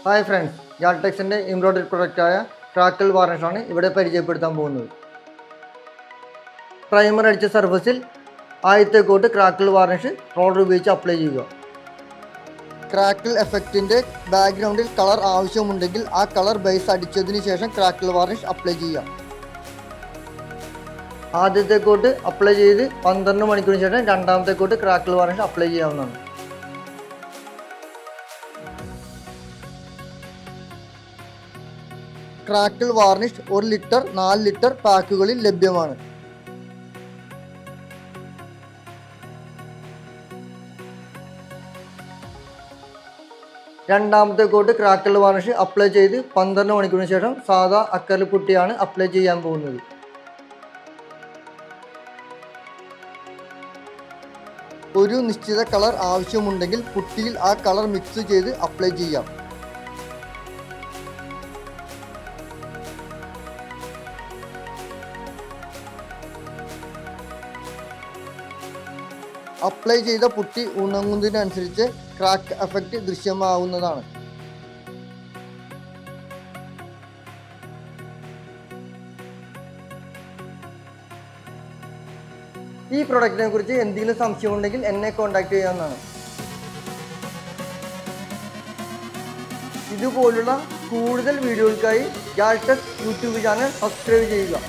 Hi friends, ജാൾടെക്സിൻ്റെ ഇംബ്രോയിഡറി പ്രൊഡക്റ്റായ crackle വാർണിഷാണ് ഇവിടെ പരിചയപ്പെടുത്താൻ പോകുന്നത്. പ്രൈമർ അടിച്ച സർഫസിൽ ആദ്യത്തെ കോട്ട് ക്രാക്കിൾ വാർണിഷ് റോളർ ഉപയോഗിച്ച് അപ്ലൈ ചെയ്യുക. ക്രാക്കിൾ എഫക്റ്റിൻ്റെ ബാക്ക്ഗ്രൗണ്ടിൽ കളർ ആവശ്യമുണ്ടെങ്കിൽ ആ കളർ ബേസ് അടിച്ചതിന് ശേഷം ക്രാക്കിൾ വാർണിഷ് അപ്ലൈ ചെയ്യാം. ആദ്യത്തെ കോട്ട് അപ്ലൈ ചെയ്ത് 12 മണിക്കൂറിന് ശേഷം രണ്ടാമത്തെ കോട്ട് ക്രാക്കിൾ വാർണിഷ് അപ്ലൈ ചെയ്യാവുന്നതാണ്. ക്രാക്കിൾ വാർണിഷ് 1 ലിറ്റർ 4 ലിറ്റർ പാക്കുകളിൽ ലഭ്യമാണ്. രണ്ടാമത്തെ കോട്ട് ക്രാക്കിൾ വാർണിഷ് അപ്ലൈ ചെയ്ത് 12 മണിക്കൂറിന് ശേഷം സാധാ അക്കറിൽ പുട്ടിയാണ് അപ്ലൈ ചെയ്യാൻ പോകുന്നത്. ഒരു നിശ്ചിത കളർ ആവശ്യമുണ്ടെങ്കിൽ പുട്ടിയിൽ ആ കളർ മിക്സ് ചെയ്ത് അപ്ലൈ ചെയ്യാം. അപ്ലൈ ചെയ്ത പുട്ടി ഉണങ്ങുന്നതിനനുസരിച്ച് ക്രാക്ക് എഫക്റ്റ് ദൃശ്യമാവുന്നതാണ്. ഈ പ്രൊഡക്റ്റിനെ കുറിച്ച് എന്തെങ്കിലും സംശയമുണ്ടെങ്കിൽ എന്നെ കോൺടാക്ട് ചെയ്യാവുന്നതാണ്. ഇതുപോലുള്ള കൂടുതൽ വീഡിയോകൾക്കായി ജാൾടെക്സ് യൂട്യൂബ് ചാനൽ സബ്സ്ക്രൈബ് ചെയ്യുക.